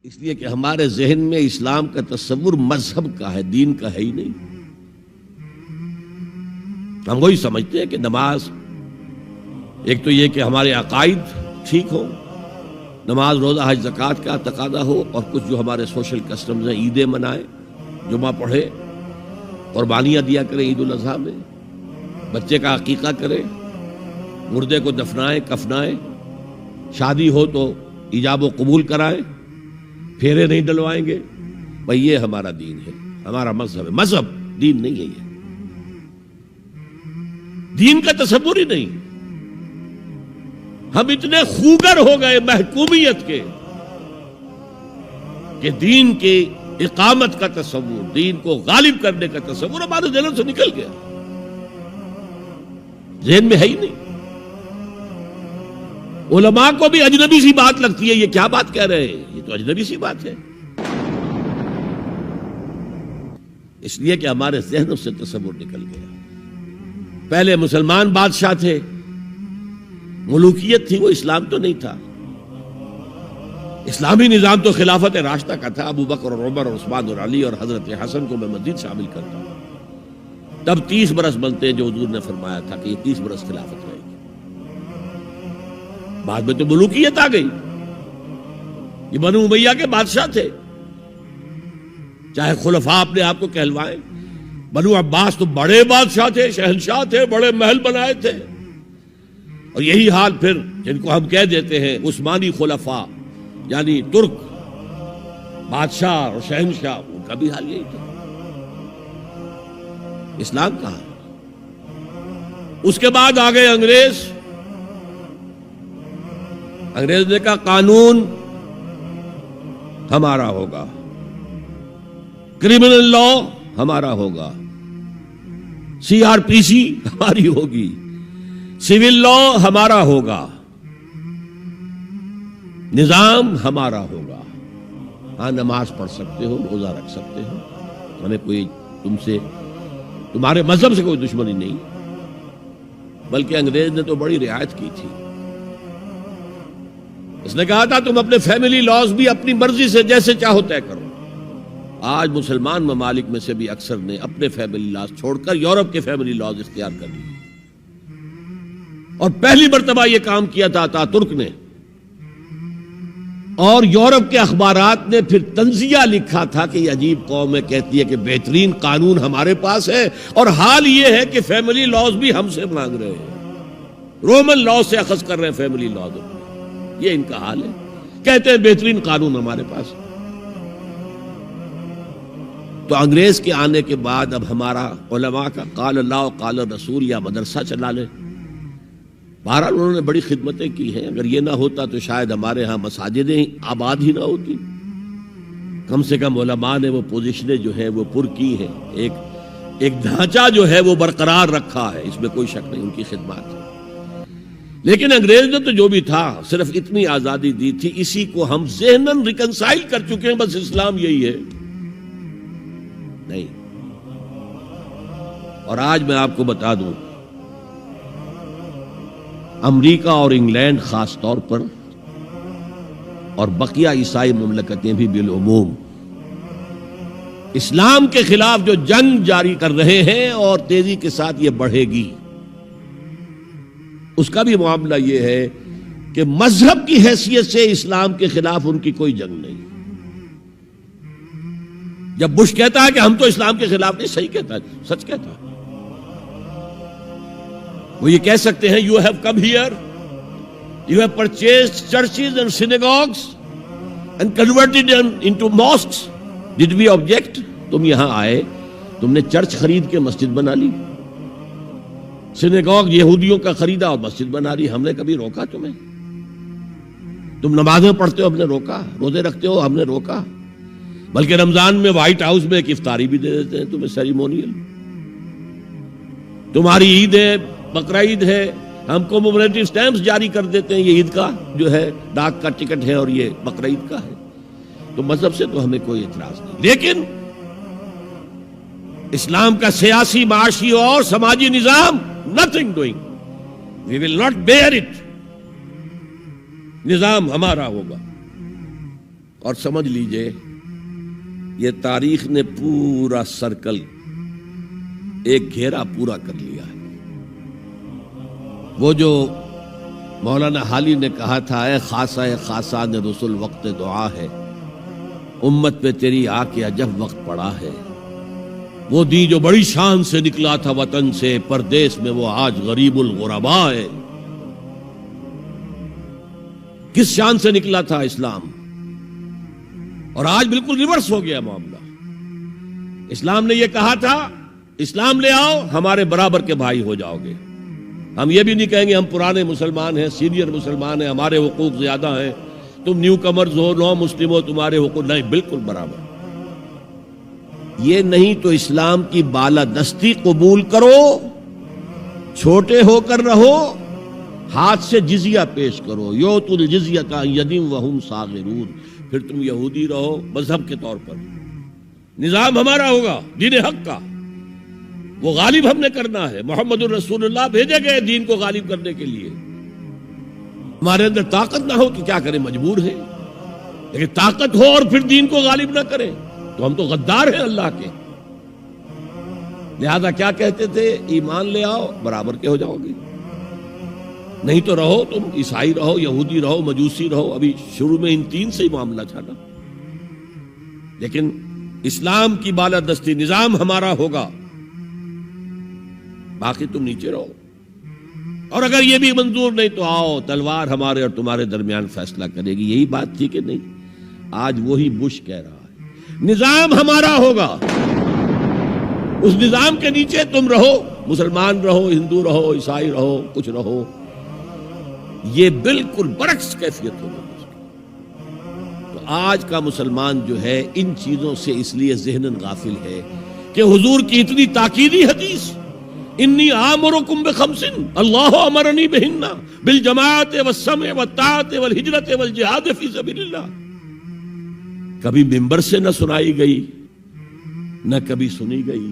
اس لیے کہ ہمارے ذہن میں اسلام کا تصور مذہب کا ہے، دین کا ہے ہی نہیں۔ ہم وہی سمجھتے ہیں کہ نماز، ایک تو یہ کہ ہمارے عقائد ٹھیک ہو، نماز روزہ حج زکوٰۃ کا تقاضا ہو، اور کچھ جو ہمارے سوشل کسٹمز ہیں، عیدیں منائے، جمعہ پڑھے، قربانیاں دیا کریں عید الاضحیٰ میں، بچے کا عقیقہ کریں، مردے کو دفنائیں کفنائیں، شادی ہو تو ایجاب و قبول کرائیں، پھیرے نہیں ڈلوائیں گے۔ بھئی یہ ہمارا دین ہے، ہمارا مذہب ہے، مذہب دین نہیں ہے۔ یہ دین کا تصور ہی نہیں۔ ہم اتنے خوگر ہو گئے محکومیت کے کہ دین کی اقامت کا تصور، دین کو غالب کرنے کا تصور ہمارے ذہن سے نکل گیا، ذہن میں ہے ہی نہیں۔ علماء کو بھی اجنبی سی بات لگتی ہے، یہ کیا بات کہہ رہے ہیں، یہ تو اجنبی سی بات ہے، اس لیے کہ ہمارے ذہنوں سے تصور نکل گیا۔ پہلے مسلمان بادشاہ تھے، ملوکیت تھی، وہ اسلام تو نہیں تھا۔ اسلامی نظام تو خلافت راشدہ کا تھا، ابو بکر اور عمر اور عثمان اور علی اور حضرت حسن کو میں مزید شامل کرتا ہوں۔ تب 30 برس بنتے جو حضور نے فرمایا تھا کہ یہ 30 برس خلافت رہے گی۔ بعد میں تو ملوکیت آ گئی، یہ بنو امیہ کے بادشاہ تھے، چاہے خلفاء اپنے آپ کو کہلوائیں۔ بنو عباس تو بڑے بادشاہ تھے، شہنشاہ تھے، بڑے محل بنائے تھے، اور یہی حال پھر جن کو ہم کہہ دیتے ہیں عثمانی خلفاء، یعنی ترک بادشاہ اور شہنشاہ، ان کا بھی حال یہی تھا۔ اسلام کہاں؟ اس کے بعد آ گئے انگریز۔ انگریز نے کہا قانون ہمارا ہوگا، کرمنل لا ہمارا ہوگا، CRPC ہماری ہوگی، سول لا ہمارا ہوگا، نظام ہمارا ہوگا۔ ہاں نماز پڑھ سکتے ہو، روزہ رکھ سکتے ہو، ہمیں کوئی تمہارے مذہب سے کوئی دشمنی نہیں، بلکہ انگریز نے تو بڑی رعایت کی تھی۔ اس نے کہا تھا تم اپنے فیملی لاز بھی اپنی مرضی سے جیسے چاہو طے کرو۔ آج مسلمان ممالک میں سے بھی اکثر نے اپنے فیملی لاز چھوڑ کر یورپ کے فیملی لاز اختیار کر لیے، اور پہلی مرتبہ یہ کام کیا تھا ترک نے، اور یورپ کے اخبارات نے پھر تنزیہ لکھا تھا کہ یہ عجیب قوم ہے، کہتی ہے کہ بہترین قانون ہمارے پاس ہے، اور حال یہ ہے کہ فیملی لاز بھی ہم سے مانگ رہے ہیں، رومن لاز سے اخذ کر رہے ہیں فیملی لاز، یہ ان کا حال ہے، کہتے ہیں بہترین قانون ہمارے پاس۔ تو انگریز کے آنے کے بعد اب ہمارا علماء کا قال اللہ قال رسول یا مدرسہ چلا لے۔ بہرحال انہوں نے بڑی خدمتیں کی ہیں، اگر یہ نہ ہوتا تو شاید ہمارے ہاں مساجدیں آباد ہی نہ ہوتی۔ کم سے کم علماء نے وہ پوزیشنیں جو ہیں وہ پر کی ہیں، ایک ڈھانچہ جو ہے وہ برقرار رکھا ہے، اس میں کوئی شک نہیں، ان کی خدمات ہے۔ لیکن انگریز نے تو جو بھی تھا صرف اتنی آزادی دی تھی، اسی کو ہم ذہناً ریکنسائل کر چکے ہیں، بس اسلام یہی ہے نہیں۔ اور آج میں آپ کو بتا دوں، امریکہ اور انگلینڈ خاص طور پر، اور بقیہ عیسائی مملکتیں بھی بالعموم، اسلام کے خلاف جو جنگ جاری کر رہے ہیں، اور تیزی کے ساتھ یہ بڑھے گی، اس کا بھی معاملہ یہ ہے کہ مذہب کی حیثیت سے اسلام کے خلاف ان کی کوئی جنگ نہیں۔ جب بش کہتا ہے کہ ہم تو اسلام کے خلاف نہیں، صحیح کہتا ہے، سچ کہتا ہے۔ وہ یہ کہہ سکتے ہیں you have come here, you have purchased churches and synagogues and converted them into mosques. Did we object? تم یہاں آئے، تم نے چرچ خرید کے مسجد بنا لی، سینیگوگ یہودیوں کا خریدا اور مسجد بنا لی، ہم نے کبھی روکا تمہیں؟ تم نمازیں پڑھتے ہو، ہم نے روکا؟ روزے رکھتے ہو، ہم نے روکا؟ بلکہ رمضان میں وائٹ ہاؤس میں ایک افطاری بھی دے دیتے ہیں تمہیں، سیریمونیل۔ تمہاری عید ہے، بقرہ عید ہے، ہم کو کمیموریٹو سٹیمپس جاری کر دیتے ہیں، یہ عید کا جو ہے ڈاک کا ٹکٹ ہے اور یہ بقرہ عید کا ہے۔ تو مذہب سے تو ہمیں کوئی اعتراض نہیں، لیکن اسلام کا سیاسی، معاشی اور سماجی نظام nothing doing. We will not bear it. نظام ہمارا ہوگا، اور سمجھ لیجئے یہ تاریخ نے پورا سرکل ایک گھیرا پورا کر لیا ہے. وہ جو مولانا حالی نے کہا تھا اے خاصہ نے رسول وقت دعا ہے، امت پہ تیری آ کے عجب وقت پڑا ہے. وہ دین جو بڑی شان سے نکلا تھا وطن سے پردیس میں، وہ آج غریب الغرباء ہے. کس شان سے نکلا تھا اسلام، اور آج بالکل ریورس ہو گیا معاملہ. اسلام نے یہ کہا تھا اسلام لے آؤ ہمارے برابر کے بھائی ہو جاؤ گے. ہم یہ بھی نہیں کہیں گے ہم پرانے مسلمان ہیں، سینئر مسلمان ہیں، ہمارے حقوق زیادہ ہیں، تم نیو کمرز ہو، نو مسلم ہو، تمہارے حقوق نہیں، بالکل برابر. یہ نہیں تو اسلام کی بالادستی قبول کرو، چھوٹے ہو کر رہو، ہاتھ سے جزیہ پیش کرو. یوت الجزیۃ عن ید وہم صاغرون. پھر تم یہودی رہو مذہب کے طور پر، نظام ہمارا ہوگا دین حق کا، وہ غالب ہم نے کرنا ہے. محمد الرسول اللہ بھیجے گئے دین کو غالب کرنے کے لیے. ہمارے اندر طاقت نہ ہو تو کیا کریں، مجبور ہیں. لیکن طاقت ہو اور پھر دین کو غالب نہ کریں تو ہم تو غدار ہیں اللہ کے. لہذا کیا کہتے تھے، ایمان لے آؤ برابر کے ہو جاؤ گے، نہیں تو رہو تم عیسائی رہو، یہودی رہو، مجوسی رہو. ابھی شروع میں ان تین سے ہی معاملہ تھا نا. لیکن اسلام کی بالادستی نظام ہمارا ہوگا، باقی تم نیچے رہو. اور اگر یہ بھی منظور نہیں تو آؤ تلوار ہمارے اور تمہارے درمیان فیصلہ کرے گی. یہی بات تھی کہ نہیں؟ آج وہی بش کہہ رہا ہے نظام ہمارا ہوگا، اس نظام کے نیچے تم رہو، مسلمان رہو، ہندو رہو، عیسائی رہو، کچھ رہو. یہ بالکل برعکس کیفیت ہوگی. تو آج کا مسلمان جو ہے ان چیزوں سے اس لیے ذہناً غافل ہے کہ حضور کی اتنی تاکیدی حدیث انی آمرکم بخمس اللہ امرنی بہن بالجماعت والسمع والطاعت والہجرت والجہاد فی سبیل اللہ کبھی ممبر سے نہ سنائی گئی، نہ کبھی سنی گئی.